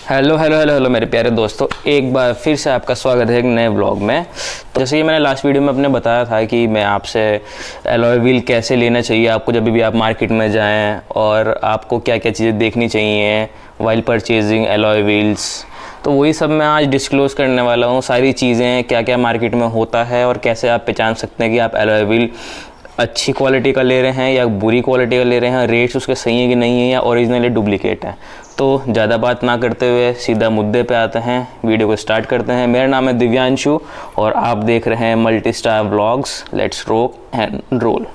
Hello hello hello hello मेरे प्यारे दोस्तों, एक बार फिर से आपका स्वागत है एक नए व्लॉग में। तो जैसे कि मैंने लास्ट वीडियो में अपने बताया था कि मैं आपसे एलॉय व्हील कैसे लेना चाहिए आपको जब भी आप मार्केट में जाएं, और आपको क्या क्या चीज़ें देखनी चाहिए वाइल परचेजिंग एलॉय व्हील्स। तो वही सब मैं आज डिस्क्लोज़ करने वाला हूँ, सारी चीज़ें क्या क्या मार्केट में होता है और कैसे आप पहचान सकते हैं कि आप एलॉय व्हील अच्छी क्वालिटी का ले रहे हैं या बुरी क्वालिटी का ले रहे हैं, रेट्स उसके सही है कि नहीं है या ओरिजिनल या डुप्लीकेट है। तो ज़्यादा बात ना करते हुए सीधा मुद्दे पे आते हैं, वीडियो को स्टार्ट करते हैं। मेरा नाम है दिव्यांशु और आप देख रहे हैं multi star vlogs. Let's rock and roll.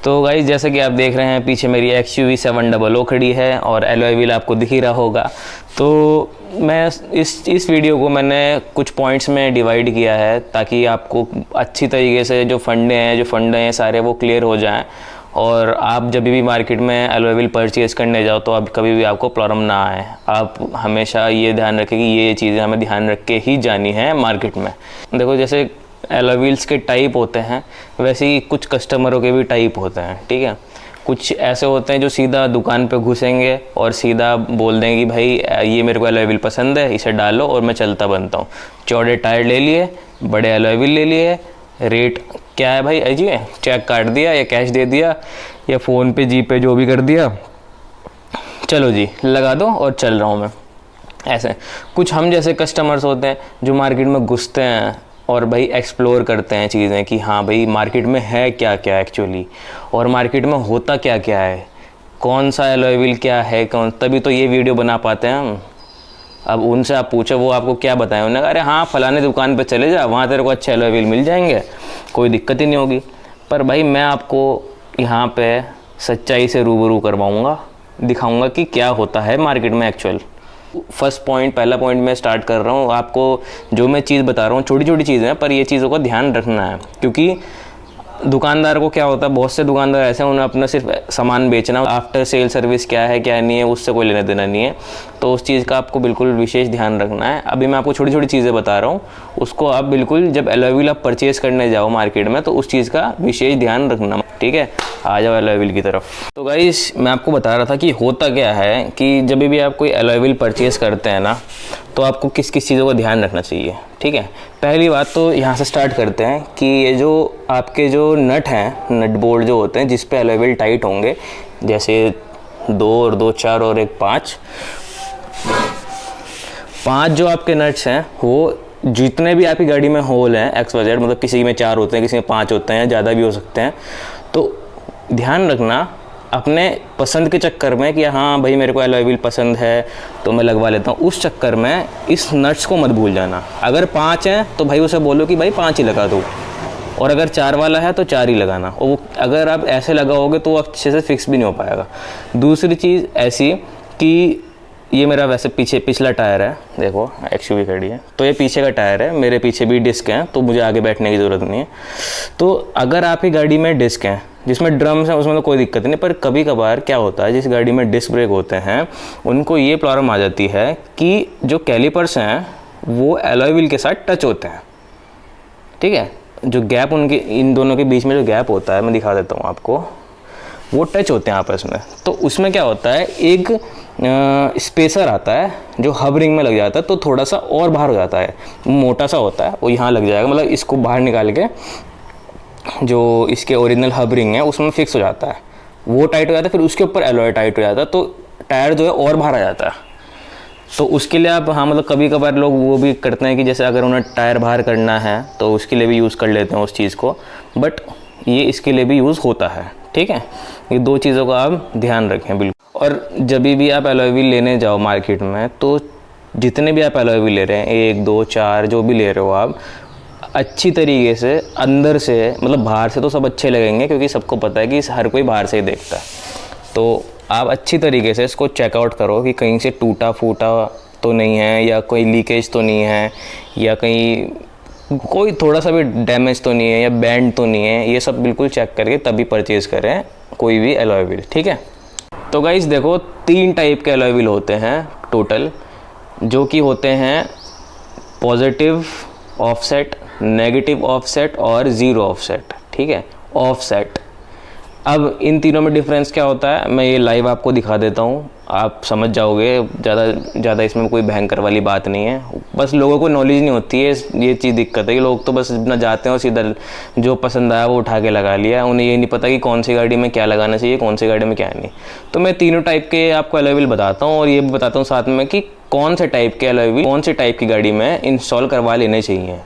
तो गाइस, जैसे कि आप देख रहे हैं पीछे मेरी XUV 700 खड़ी है और एलॉय व्हील आपको दिख ही रहा होगा। तो मैं इस वीडियो को मैंने कुछ पॉइंट्स में डिवाइड किया है ताकि आपको अच्छी तरीके से जो फंडे हैं सारे वो क्लियर हो जाएं, और आप जब भी मार्केट में एलॉय व्हील परचेज करने जाओ तो अब कभी भी आपको प्रॉब्लम ना आए। आप हमेशा ये ध्यान रखें कि ये चीज़ें हमें ध्यान रख के ही जानी है मार्केट में। देखो, जैसे एलॉय व्हील्स के टाइप होते हैं वैसे ही कुछ कस्टमरों के भी टाइप होते हैं, ठीक है। कुछ ऐसे होते हैं जो सीधा दुकान पे घुसेंगे और सीधा बोल देंगे कि भाई ये मेरे को एलॉय व्हील पसंद है, इसे डालो और मैं चलता बनता हूँ। चौड़े टायर ले लिए, बड़े एलॉय व्हील ले लिए, रेट क्या है भाई अजी, चेक काट दिया या कैश दे दिया या फ़ोन पे जी पे जो भी कर दिया, चलो जी लगा दो और चल रहा हूँ मैं। ऐसे कुछ हम जैसे कस्टमर्स होते हैं जो मार्केट में घुसते हैं और भाई एक्सप्लोर करते हैं चीज़ें कि हाँ भाई मार्केट में है क्या क्या एक्चुअली, और मार्केट में होता क्या क्या है, कौन सा एलॉय व्हील क्या है कौन, तभी तो ये वीडियो बना पाते हैं हम। अब उनसे आप पूछो वो आपको क्या बताएं, उन्होंने कहा अरे हाँ फलाने दुकान पे चले जा, वहाँ तेरे को अच्छे एलॉय व्हील मिल जाएंगे, कोई दिक्कत ही नहीं होगी। पर भाई मैं आपको यहाँ पे सच्चाई से रूबरू करवाऊँगा, दिखाऊँगा कि क्या होता है मार्केट में एक्चुअल। पहला पॉइंट मैं स्टार्ट कर रहा हूँ। आपको जो मैं चीज़ बता रहा हूँ छोटी छोटी चीज़ें हैं, पर ये चीज़ों का ध्यान रखना है, क्योंकि दुकानदार को क्या होता है, बहुत से दुकानदार ऐसे हैं उन्हें अपना सिर्फ सामान बेचना, आफ्टर सेल सर्विस क्या है क्या नहीं है उससे कोई लेना देना नहीं है। तो उस चीज़ का आपको बिल्कुल विशेष ध्यान रखना है। अभी मैं आपको छोटी छोटी चीज़ें बता रहा हूँ, उसको आप बिल्कुल जब एलॉय व्हील आप परचेज़ करने जाओ मार्केट में तो उस चीज़ का विशेष ध्यान रखना, ठीक है। आ जाओ एलॉय व्हील की तरफ। तो गाइस, मैं आपको बता रहा था कि होता क्या है कि जब भी आप कोई एलॉय व्हील परचेज़ करते हैं ना, तो आपको किस किस चीज़ों का ध्यान रखना चाहिए, ठीक है। पहली बात तो यहाँ से स्टार्ट करते हैं कि ये जो आपके जो नट हैं, नट बोल्ट जो होते हैं जिस पे एलॉय व्हील टाइट होंगे, जैसे 2 और 2 4 और 1 5 जो आपके नट्स हैं, वो जितने भी आपकी गाड़ी में होल हैं XYZ, मतलब किसी में 4 होते हैं, किसी में 5 होते हैं, ज़्यादा भी हो सकते हैं। तो ध्यान रखना अपने पसंद के चक्कर में कि हाँ भाई मेरे को एलॉय व्हील पसंद है तो मैं लगवा लेता हूँ, उस चक्कर में इस नट्स को मत भूल जाना। अगर 5 हैं तो भाई उसे बोलो कि भाई 5 ही लगा दो, और अगर 4 वाला है तो 4 ही लगाना। और वो अगर आप ऐसे लगाओगे तो वो अच्छे से फिक्स भी नहीं हो पाएगा। दूसरी चीज़ ऐसी कि ये मेरा वैसे पिछला टायर है, देखो XUV खड़ी है तो ये पीछे का टायर है, मेरे पीछे भी डिस्क हैं तो मुझे आगे बैठने की ज़रूरत नहीं है। तो अगर आपकी गाड़ी में डिस्क हैं जिसमें ड्रम्स हैं उसमें तो कोई दिक्कत नहीं, पर कभी कभार क्या होता है जिस गाड़ी में डिस्क ब्रेक होते हैं उनको ये प्रॉब्लम आ जाती है कि जो कैलिपर्स हैं वो एलॉय व्हील के साथ टच होते हैं, ठीक है। जो गैप उनके इन दोनों के बीच में जो गैप होता है, मैं दिखा देता हूँ आपको, वो टच होते हैं आपस में। तो उसमें क्या होता है, एक स्पेसर आता है जो हब रिंग में लग जाता है, तो थोड़ा सा और बाहर हो जाता है, मोटा सा होता है, वो यहाँ लग जाएगा, मतलब इसको बाहर निकाल के जो इसके ओरिजिनल हब रिंग है उसमें फिक्स हो जाता है, वो टाइट हो जाता है, फिर उसके ऊपर एलॉय टाइट हो जाता है, तो टायर जो है और बाहर आ जाता है। तो उसके लिए आप हाँ मतलब कभी कभार लोग वो भी करते हैं कि जैसे अगर उन्हें टायर बाहर करना है तो उसके लिए भी यूज़ कर लेते हैं उस चीज़ को, बट ये इसके लिए भी यूज़ होता है, ठीक है। ये 2 चीज़ों का आप ध्यान रखें बिल्कुल। और जब भी आप एलॉय व्हील लेने जाओ मार्केट में तो जितने भी आप एलॉय व्हील ले रहे हैं, 1 2 4 जो भी ले रहे हो आप, अच्छी तरीके से अंदर से, मतलब बाहर से तो सब अच्छे लगेंगे क्योंकि सबको पता है कि हर कोई बाहर से ही देखता है, तो आप अच्छी तरीके से इसको चेकआउट करो कि कहीं से टूटा फूटा तो नहीं है, या कोई लीकेज तो नहीं है, या कहीं कोई थोड़ा सा भी डैमेज तो नहीं है, या बैंड तो नहीं है। ये सब बिल्कुल चेक करके तभी परचेज़ करें कोई भी एलॉय व्हील, ठीक है। तो गाइस देखो, 3 टाइप के एलॉय व्हील होते हैं टोटल, जो कि होते हैं पॉजिटिव ऑफसेट, नेगेटिव ऑफसेट और ज़ीरो ऑफसेट, ठीक है। ऑफसेट अब इन तीनों में डिफरेंस क्या होता है मैं ये लाइव आपको दिखा देता हूँ, आप समझ जाओगे। ज़्यादा इसमें कोई भयंकर वाली बात नहीं है, बस लोगों को नॉलेज नहीं होती है, ये चीज़ दिक्कत है कि लोग तो बस अपना जाते हैं और सीधा जो पसंद आया वो उठा के लगा लिया, उन्हें ये नहीं पता कि कौन सी गाड़ी में क्या लगाना चाहिए, कौन सी गाड़ी में क्या नहीं। तो मैं तीनों टाइप के आपको अलॉय व्हील बताता हूँ और ये भी बताता हूँ साथ में कि कौन से टाइप के अलॉय व्हील कौन से टाइप की गाड़ी में इंस्टॉल करवा लेने चाहिए,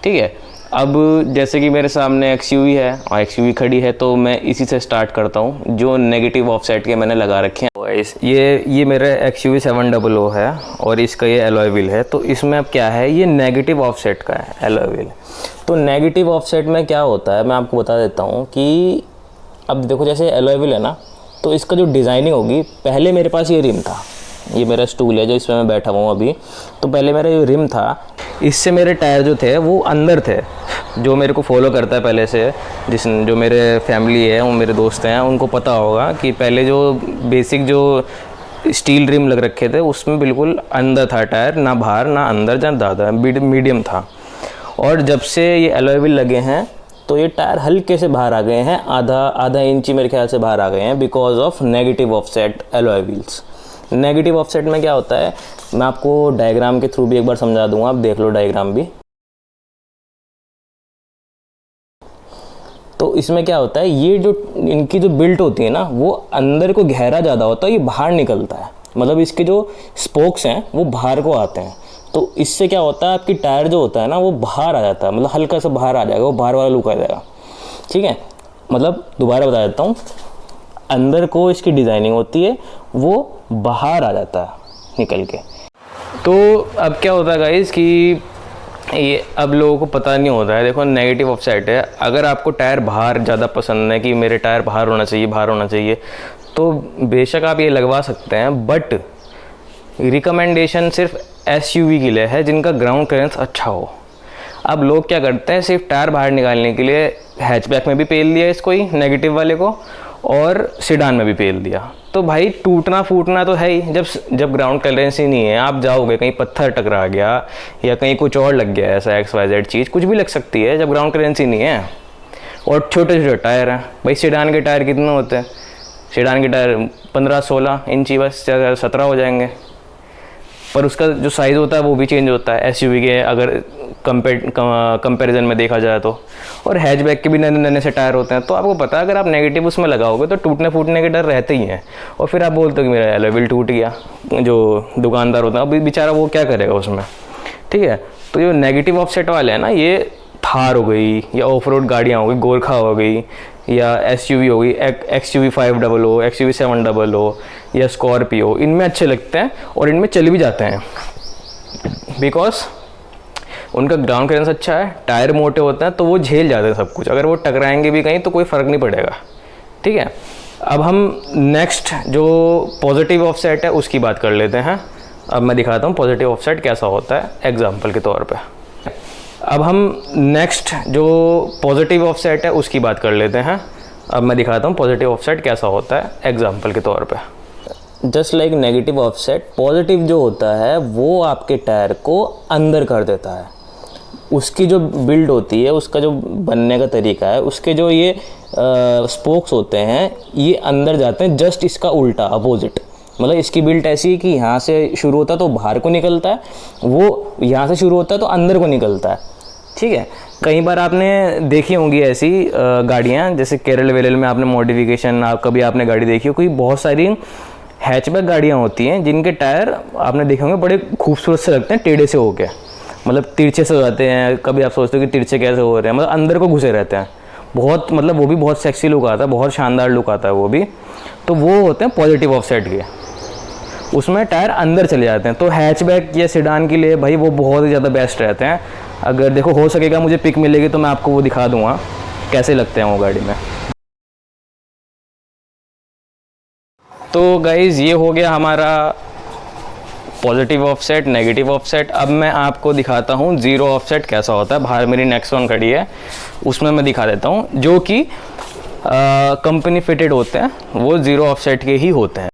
ठीक है। अब जैसे कि मेरे सामने XUV है और XUV खड़ी है, तो मैं इसी से स्टार्ट करता हूँ जो नेगेटिव ऑफसेट के मैंने लगा रखे हैं। ये मेरा XUV 700 है और इसका ये अलॉय व्हील है। तो इसमें अब क्या है, ये नेगेटिव ऑफसेट का है अलॉय व्हील। तो नेगेटिव ऑफसेट में क्या होता है मैं आपको बता देता हूँ कि अब देखो जैसे अलॉय व्हील है ना, तो इसका जो डिज़ाइनिंग होगी, पहले मेरे पास ये रिम था, ये मेरा स्टूल है जो इसमें मैं बैठा हुआ हूँ अभी। तो पहले मेरा जो रिम था, इससे मेरे टायर जो थे वो अंदर थे। जो मेरे को फॉलो करता है पहले से, जो मेरे फैमिली है, वो मेरे दोस्त हैं, उनको पता होगा कि पहले जो बेसिक जो स्टील रिम लग रखे थे उसमें बिल्कुल अंदर था टायर, ना बाहर ना अंदर, जहाँ ज़्यादा मीडियम था। और जब से ये अलॉय व्हील लगे हैं तो ये टायर हल्के से बाहर आ गए हैं, आधा इंची मेरे ख्याल से बाहर आ गए हैं, because of negative offset alloy wheels. Negative offset में क्या होता है मैं आपको डायग्राम के थ्रू भी एक बार समझा दूंगा, आप देख लो डायग्राम भी। तो इसमें क्या होता है, ये जो इनकी जो बिल्ट होती है ना, वो अंदर को गहरा ज़्यादा होता है, ये बाहर निकलता है, मतलब इसके जो स्पोक्स हैं वो बाहर को आते हैं। तो इससे क्या होता है, आपकी टायर जो होता है ना वो बाहर आ जाता है, मतलब हल्का सा बाहर आ जाएगा, वो बाहर वाला लुक आ जाएगा, ठीक है। मतलब दोबारा बता देता हूँ, अंदर को इसकी डिज़ाइनिंग होती है वो बाहर आ जाता है निकल के। तो अब क्या होता है गाइस कि ये अब लोगों को पता नहीं होता है। देखो नेगेटिव ऑफसेट है, अगर आपको टायर बाहर ज़्यादा पसंद है कि मेरे टायर बाहर होना चाहिए, तो बेशक आप ये लगवा सकते हैं, बट रिकमेंडेशन सिर्फ SUV के लिए है जिनका ग्राउंड क्लियरेंस अच्छा हो। अब लोग क्या करते हैं, सिर्फ टायर बाहर निकालने के लिए हैचबैक में भी पेल दिया इसको ही, नेगेटिव वाले को, और सीडान में भी पेल दिया। तो भाई टूटना फूटना तो है ही, जब ग्राउंड क्लियरेंस ही नहीं है, आप जाओगे कहीं पत्थर टकरा गया या कहीं कुछ और लग गया, ऐसा XYZ चीज़ कुछ भी लग सकती है जब ग्राउंड क्लियरेंस ही नहीं है। और छोटे छोटे टायर हैं भाई, सीडान के टायर कितने होते हैं, सीडान के टायर 15-16 इंची, बस 17 हो जाएंगे, पर उसका जो साइज़ होता है वो भी चेंज होता है SUV के अगर कंपैरिजन में देखा जाए तो। और हैचबैक के भी नन्हे नन्हे से टायर होते हैं। तो आपको पता है अगर आप नेगेटिव उसमें लगाओगे तो टूटने फूटने के डर रहते ही हैं। और फिर आप बोलते हो कि मेरा अलॉय व्हील टूट गया, जो दुकानदार होता है अब बेचारा वो क्या करेगा उसमें, ठीक है। तो जो नेगेटिव ऑफसेट वाले हैं ना, ये थार हो गई या ऑफ रोड गाड़ियाँ हो गई, गोरखा हो गई या SUV हो गई, XUV 500, XUV 700 या स्कॉर्पियो, इनमें अच्छे लगते हैं और इनमें चल भी जाते हैं बिकॉज उनका ग्राउंड क्लियरेंस अच्छा है, टायर मोटे होते हैं तो वो झेल जाते हैं सब कुछ। अगर वो टकराएंगे भी कहीं तो कोई फ़र्क नहीं पड़ेगा, ठीक है। अब हम नेक्स्ट जो पॉजिटिव ऑफसेट है उसकी बात कर लेते हैं। अब मैं दिखाता हूँ पॉजिटिव ऑफसेट कैसा होता है एग्जाम्पल के तौर पे। अब हम नेक्स्ट जो पॉजिटिव ऑफसेट है उसकी बात कर लेते हैं। अब मैं दिखाता हूँ पॉजिटिव ऑफसेट कैसा होता है एग्जाम्पल के तौर पे। Just like negative offset, positive जो होता है वो आपके टायर को अंदर कर देता है। उसकी जो बिल्ड होती है, उसका जो बनने का तरीका है, उसके जो ये स्पोक्स होते हैं ये अंदर जाते हैं, जस्ट इसका उल्टा अपोजिट। मतलब इसकी बिल्ट ऐसी है कि यहाँ से शुरू होता है तो बाहर को निकलता है, वो यहाँ से शुरू होता है तो अंदर को निकलता है, ठीक है। कई बार आपने देखी होंगी ऐसी गाड़ियाँ, जैसे केरल वेरल में आपने मॉडिफिकेशन कभी आपने गाड़ी देखी हो, कोई बहुत सारी हैचबैक गाड़ियाँ होती हैं जिनके टायर आपने देखे होंगे बड़े खूबसूरत से लगते हैं, टेढ़े से होके, मतलब तिरछे से हो जाते हैं। कभी आप सोचते हो कि तिरछे कैसे हो रहे हैं, मतलब अंदर को घुसे रहते हैं बहुत, मतलब वो भी बहुत सेक्सी लुक आता है, बहुत शानदार लुक आता है वो भी। तो वो होते हैं पॉजिटिव ऑफसेट के, उसमें टायर अंदर चले जाते हैं। तो हैचबैक या सेडान के लिए भाई वो बहुत ही ज़्यादा बेस्ट रहते हैं। अगर देखो हो सकेगा मुझे पिक मिलेगी तो मैं आपको वो दिखा दूंगा कैसे लगते हैं वो गाड़ी में। तो गाइज़ ये हो गया हमारा पॉजिटिव ऑफसेट, नेगेटिव ऑफसेट। अब मैं आपको दिखाता हूँ ज़ीरो ऑफसेट कैसा होता है। बाहर मेरी नेक्सॉन खड़ी है, उसमें मैं दिखा देता हूँ, जो कि कंपनी फिटेड होते हैं, वो ज़ीरो ऑफसेट के ही होते हैं।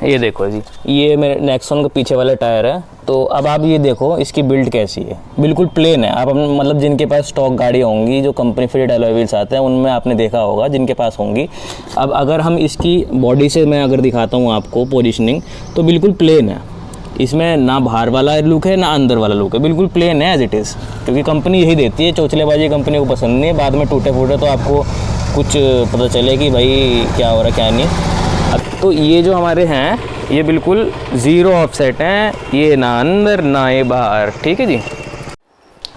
ये देखो जी, ये मेरे नेक्सॉन का पीछे वाला टायर है। तो अब आप ये देखो इसकी बिल्ड कैसी है, बिल्कुल प्लेन है। आप मतलब जिनके पास स्टॉक गाड़ी होंगी जो कंपनी फिटेड अलॉय व्हील्स आते हैं उनमें आपने देखा होगा, जिनके पास होंगी। अब अगर हम इसकी बॉडी से मैं अगर दिखाता हूँ आपको पोजीशनिंग, तो बिल्कुल प्लेन है। इसमें ना बाहर वाला लुक है ना अंदर वाला लुक है, बिल्कुल प्लेन है एज इट इज़। क्योंकि कंपनी यही देती है, चौचलेबाजी कंपनी को पसंद नहीं है। बाद में टूटे फूटे तो आपको कुछ पता चले कि भाई क्या हो रहा क्या नहीं। अब तो ये जो हमारे हैं ये बिल्कुल ज़ीरो ऑफसेट हैं, ये ना अंदर ना ये बाहर, ठीक है जी।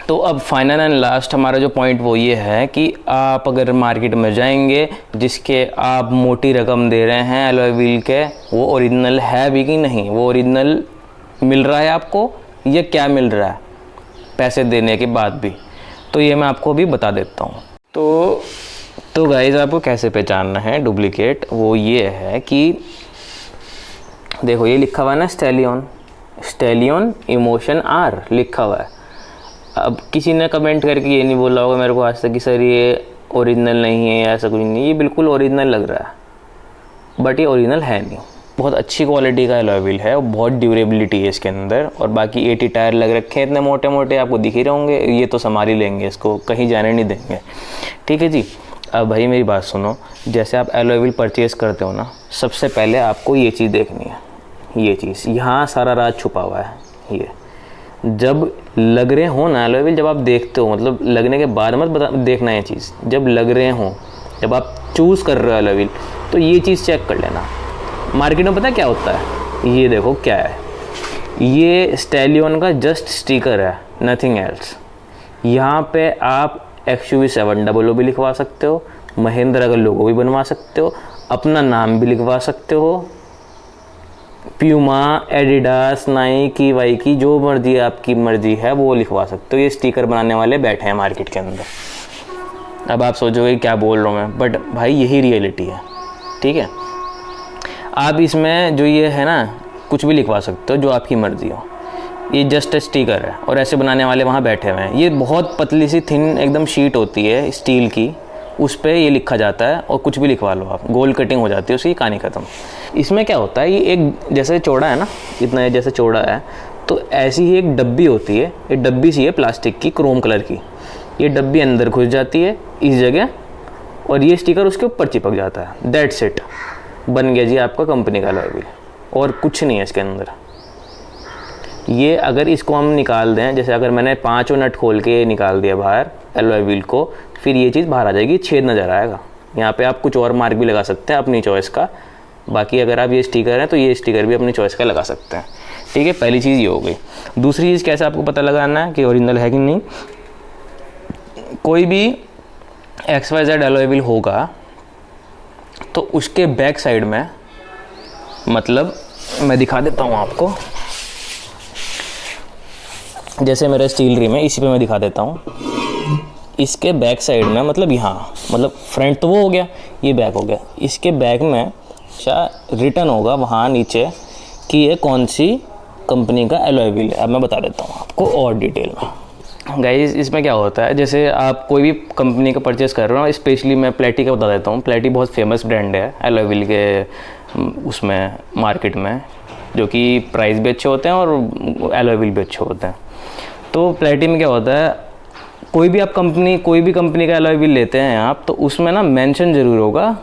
तो अब फाइनल एंड लास्ट हमारा जो पॉइंट वो ये है कि आप अगर मार्केट में जाएंगे जिसके आप मोटी रकम दे रहे हैं अलॉय व्हील के, वो ओरिजिनल है भी कि नहीं, वो ओरिजिनल मिल रहा है आपको या क्या मिल रहा है पैसे देने के बाद भी, तो ये मैं आपको अभी बता देता हूँ। तो गाइस आपको कैसे पहचानना है डुप्लीकेट, वो ये है कि देखो ये लिखा हुआ है ना स्टैलियन इमोशन आर लिखा हुआ है। अब किसी ने कमेंट करके ये नहीं बोला होगा मेरे को आज तक कि सर ये ओरिजिनल नहीं है या ऐसा कुछ नहीं, ये बिल्कुल ओरिजिनल लग रहा है बट ये ओरिजिनल है नहीं। बहुत अच्छी क्वालिटी का अलॉय व्हील है और बहुत ड्यूरेबिलिटी है इसके अंदर। और बाकी 80 टायर लग रखे हैं इतने मोटे मोटे, आपको दिख ही रहे होंगे। ये तो संभाल ही लेंगे, इसको कहीं जाने नहीं देंगे, ठीक है जी। अब भाई मेरी बात सुनो, जैसे आप अलॉय व्हील परचेज़ करते हो ना, सबसे पहले आपको ये चीज़ देखनी है। ये चीज़ यहाँ सारा राज छुपा हुआ है। ये जब लग रहे हो ना अलॉय व्हील, जब आप देखते हो, मतलब लगने के बाद मत देखना ये चीज़, जब लग रहे हो, जब आप चूज़ कर रहे हो अलॉय व्हील, तो ये चीज़ चेक कर लेना। मार्केट में पता क्या होता है, ये देखो क्या है, ये स्टैलियन का जस्ट स्टिकर है, नथिंग एल्स। यहाँ पे आप XUV700 भी लिखवा सकते हो, महिंद्रा का लोगो भी बनवा सकते हो, अपना नाम भी लिखवा सकते हो, प्यूमा, एडिडास, नाइकी, वाइकी, जो मर्जी आपकी मर्जी है वो लिखवा सकते हो। ये स्टिकर बनाने वाले बैठे हैं मार्केट के अंदर। अब आप सोचोगे क्या बोल रहा हूँ मैं, बट भाई यही रियलिटी है, ठीक है। आप इसमें जो ये है ना कुछ भी लिखवा सकते हो जो आपकी मर्जी हो। ये जस्ट स्टिकर है और ऐसे बनाने वाले वहाँ बैठे हुए हैं। ये बहुत पतली सी थिन एकदम शीट होती है स्टील की, उस पर ये लिखा जाता है और कुछ भी लिखवा लो आप, गोल कटिंग हो जाती है उसकी, कहानी ख़त्म। इसमें क्या होता है, ये एक जैसे चौड़ा है ना, इतना जैसे चौड़ा है, तो ऐसी ही एक डब्बी होती है। ये डब्बी सी है प्लास्टिक की, क्रोम कलर की। ये डब्बी अंदर घुस जाती है इस जगह और ये स्टिकर उसके ऊपर चिपक जाता है। दैट्स इट, बन गया जी आपका कंपनी का अलॉय व्हील, और कुछ नहीं है इसके अंदर। ये अगर इसको हम निकाल दें, जैसे अगर मैंने 5 नट खोल के निकाल दिया बाहर अलॉय व्हील को, फिर ये चीज़ बाहर आ जाएगी, छेद नज़र आएगा। यहाँ पे आप कुछ और मार्क भी लगा सकते हैं अपनी चॉइस का। बाकी अगर आप ये स्टिकर है तो ये स्टिकर भी अपनी चॉइस का लगा सकते हैं, ठीक है। पहली चीज़ ये हो गई। दूसरी चीज़ कैसे आपको पता लगाना है कि ओरिजिनल है कि नहीं। कोई भी XYZ अलॉय व्हील होगा तो उसके बैक साइड में, मतलब मैं दिखा देता हूँ आपको, जैसे मेरा स्टील रिम है इसी पे मैं दिखा देता हूँ। इसके बैक साइड में, मतलब यहाँ, मतलब फ्रंट तो वो हो गया, ये बैक हो गया, इसके बैक में शायद रिटर्न होगा वहाँ नीचे कि ये कौन सी कंपनी का अलॉय व्हील है। अब मैं बता देता हूँ आपको और डिटेल में। गाइस इसमें क्या होता है, जैसे आप कोई भी कंपनी का परचेज़ कर रहे हो, स्पेशली मैं प्लेटी का बता देता हूँ। प्लेटी बहुत फेमस ब्रांड है अलॉय व्हील के उसमें मार्केट में, जो कि प्राइस भी अच्छे होते हैं और अलॉय व्हील भी अच्छे होते हैं। तो प्लेटी में क्या होता है, कोई भी कंपनी का अलॉय व्हील लेते हैं आप, तो उसमें ना मेंशन ज़रूर होगा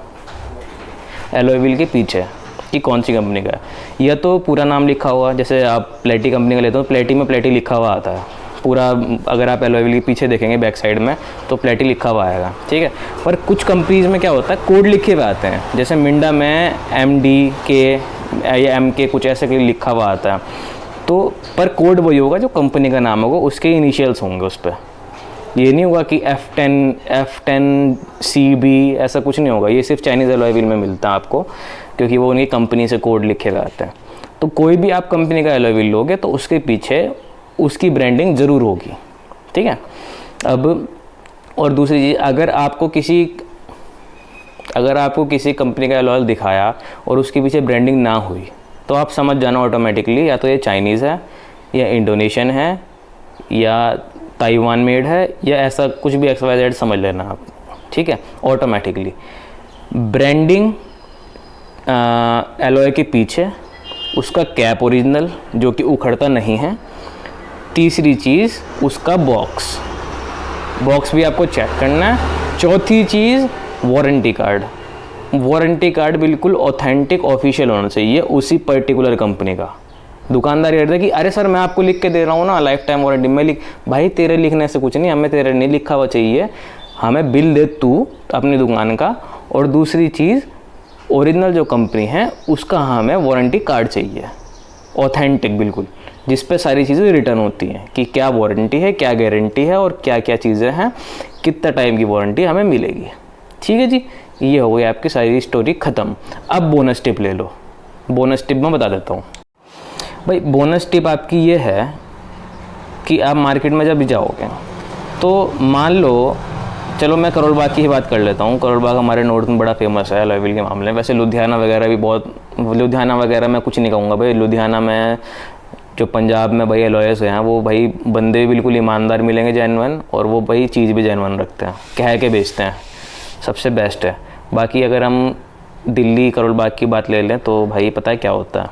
अलॉय व्हील के पीछे कि कौन सी कंपनी का है, या तो पूरा नाम लिखा हुआ। जैसे आप प्लेटी कंपनी का लेते हो, प्लेटी में प्लेटी लिखा हुआ आता है पूरा। अगर आप अलॉय व्हील के पीछे देखेंगे बैक साइड में तो प्लेटी लिखा हुआ आएगा, ठीक है। पर कुछ कंपनीज में क्या होता है, कोड लिखे हुए आते हैं। जैसे मिंडा में MDK या MK कुछ ऐसे लिखा हुआ आता है, तो पर कोड वही होगा जो कंपनी का नाम होगा, उसके इनिशियल्स होंगे उस पर। ये नहीं होगा कि F10CB, ऐसा कुछ नहीं होगा। ये सिर्फ चाइनीज़ अलॉय व्हील में मिलता है आपको, क्योंकि वो उनकी कंपनी से कोड लिखे हुए आते हैं। तो कोई भी आप कंपनी का अलॉय व्हील लोगे तो उसके पीछे उसकी ब्रांडिंग ज़रूर होगी, ठीक है। अब और दूसरी चीज़, अगर आपको किसी कंपनी का अलॉय दिखाया और उसके पीछे ब्रांडिंग ना हुई, तो आप समझ जाना ऑटोमेटिकली या तो ये चाइनीज़ है, या इंडोनेशियन है, या ताइवान मेड है, या ऐसा कुछ भी XYZ समझ लेना आप, ठीक है। ऑटोमेटिकली ब्रांडिंग अलॉय के पीछे उसका कैप ओरिजिनल जो कि उखड़ता नहीं है। तीसरी चीज़ उसका बॉक्स भी आपको चेक करना है। चौथी चीज़ वारंटी कार्ड बिल्कुल ऑथेंटिक ऑफिशियल होना चाहिए उसी पर्टिकुलर कंपनी का। दुकानदार कहता है कि अरे सर मैं आपको लिख के दे रहा हूँ ना लाइफ टाइम वारंटी, मैं भाई तेरे लिखने से कुछ नहीं, हमें तेरे नहीं लिखा हुआ चाहिए, हमें बिल दे तू अपनी दुकान का। और दूसरी चीज़ ओरिजिनल जो कंपनी है उसका हमें वारंटी कार्ड चाहिए ऑथेंटिक बिल्कुल, जिस पे सारी चीज़ें रिटर्न होती हैं कि क्या वारंटी है, क्या गारंटी है और क्या क्या चीज़ें हैं, कितना टाइम की वारंटी हमें मिलेगी। ठीक है जी, ये हो गई आपकी सारी स्टोरी ख़त्म। अब बोनस टिप ले लो। बोनस टिप मैं बता देता हूँ भाई। बोनस टिप आपकी ये है कि आप मार्केट में जब जाओगे तो मान लो, चलो मैं करोल बाग की ही बात कर लेता हूँ। करोल बाग हमारे नॉर्थ में बड़ा फेमस है अलॉय व्हील के मामले में। वैसे लुधियाना वगैरह भी बहुत, लुधियाना वगैरह मैं कुछ नहीं कहूँगा भाई। लुधियाना में जो पंजाब में भाई अलॉयस हैं वो भाई बंदे बिल्कुल ईमानदार मिलेंगे, जेन्युइन, और वो भाई चीज़ भी जेन्युइन रखते हैं, कह के बेचते हैं, सबसे बेस्ट है। बाकी अगर हम दिल्ली करोल बाग की बात ले लें तो भाई पता है क्या होता है,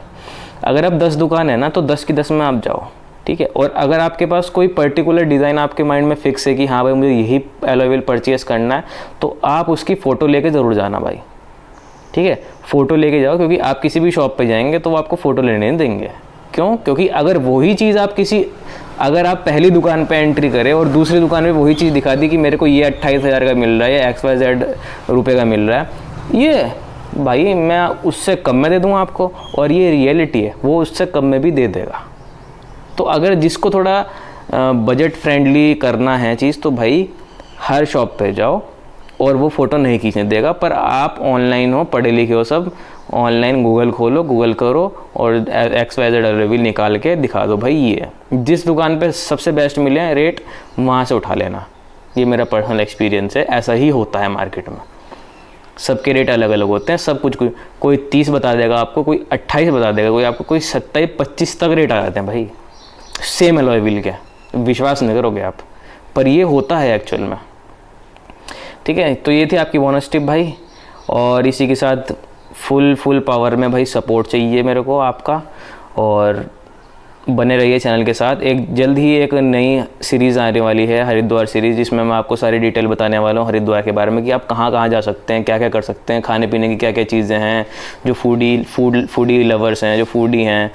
अगर आप 10 दुकान है ना तो 10 की 10 में आप जाओ, ठीक है। और अगर आपके पास कोई पर्टिकुलर डिज़ाइन आपके माइंड में फिक्स है कि हाँ भाई मुझे यही अलॉय व्हील परचेस करना है, तो आप उसकी फ़ोटो लेके ज़रूर जाना भाई, ठीक है। फ़ोटो लेके जाओ, क्योंकि आप किसी भी शॉप पे जाएंगे तो वो आपको फ़ोटो लेने नहीं देंगे। क्यों? क्योंकि अगर वही चीज़ अगर आप पहली दुकान पे एंट्री करें और दूसरी दुकान में वही चीज़ दिखा दी कि मेरे को ये 28,000 का मिल रहा है या XYZ रुपये का मिल रहा है, ये भाई मैं उससे कम में दे दूँगा आपको, और ये रियलिटी है, वो उससे कम में भी दे देगा। तो अगर जिसको थोड़ा बजट फ्रेंडली करना है चीज़, तो भाई हर शॉप पे जाओ और वो फ़ोटो नहीं खींचने देगा। पर आप ऑनलाइन हो, पढ़े लिखे हो सब, ऑनलाइन गूगल खोलो, गूगल करो और XYZ अलॉय व्हील निकाल के दिखा दो भाई ये जिस दुकान पे सबसे बेस्ट मिले हैं रेट, वहाँ से उठा लेना। ये मेरा पर्सनल एक्सपीरियंस है, ऐसा ही होता है मार्केट में। सबके रेट अलग अलग होते हैं, सब कुछ, कोई 30 बता देगा आपको, कोई 28 बता देगा, कोई आपको कोई 27-25 तक रेट आ जाते हैं भाई सेम अलॉय व्हील के। विश्वास नहीं करोगे आप, पर ये होता है एक्चुअल में। ठीक है, तो ये थी आपकी बोनस टिप भाई। और इसी के साथ फुल पावर में भाई सपोर्ट चाहिए मेरे को आपका, और बने रहिए चैनल के साथ। एक जल्द ही एक नई सीरीज़ आने वाली है, हरिद्वार सीरीज़, जिसमें मैं आपको सारी डिटेल बताने वाला हूँ हरिद्वार के बारे में कि आप कहाँ कहाँ जा सकते हैं, क्या क्या कर सकते हैं, खाने पीने की क्या क्या चीज़ें हैं, जो फूडी लवर्स हैं, जो फूडी हैं,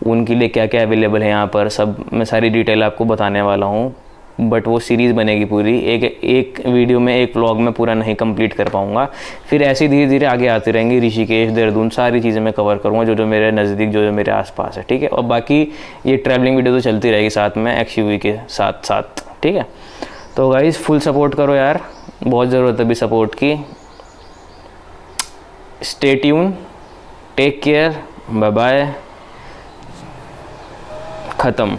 उनके लिए क्या क्या अवेलेबल है यहाँ पर, सब मैं सारी डिटेल आपको बताने वाला हूँ। बट वो सीरीज़ बनेगी पूरी, एक वीडियो में, एक व्लॉग में पूरा नहीं कंप्लीट कर पाऊँगा। फिर ऐसे धीरे धीरे आगे आती रहेंगी, ऋषिकेश, देहरादून, सारी चीज़ें मैं कवर करूँगा जो मेरे नज़दीक, जो मेरे आसपास है, ठीक है। और बाकी ये ट्रैवलिंग वीडियो तो चलती रहेगी साथ में XUV के साथ, ठीक है। तो गाइस फुल सपोर्ट करो यार, बहुत ज़रूरत है अभी सपोर्ट की। Stay tune, take care, bye bye, ख़त्म।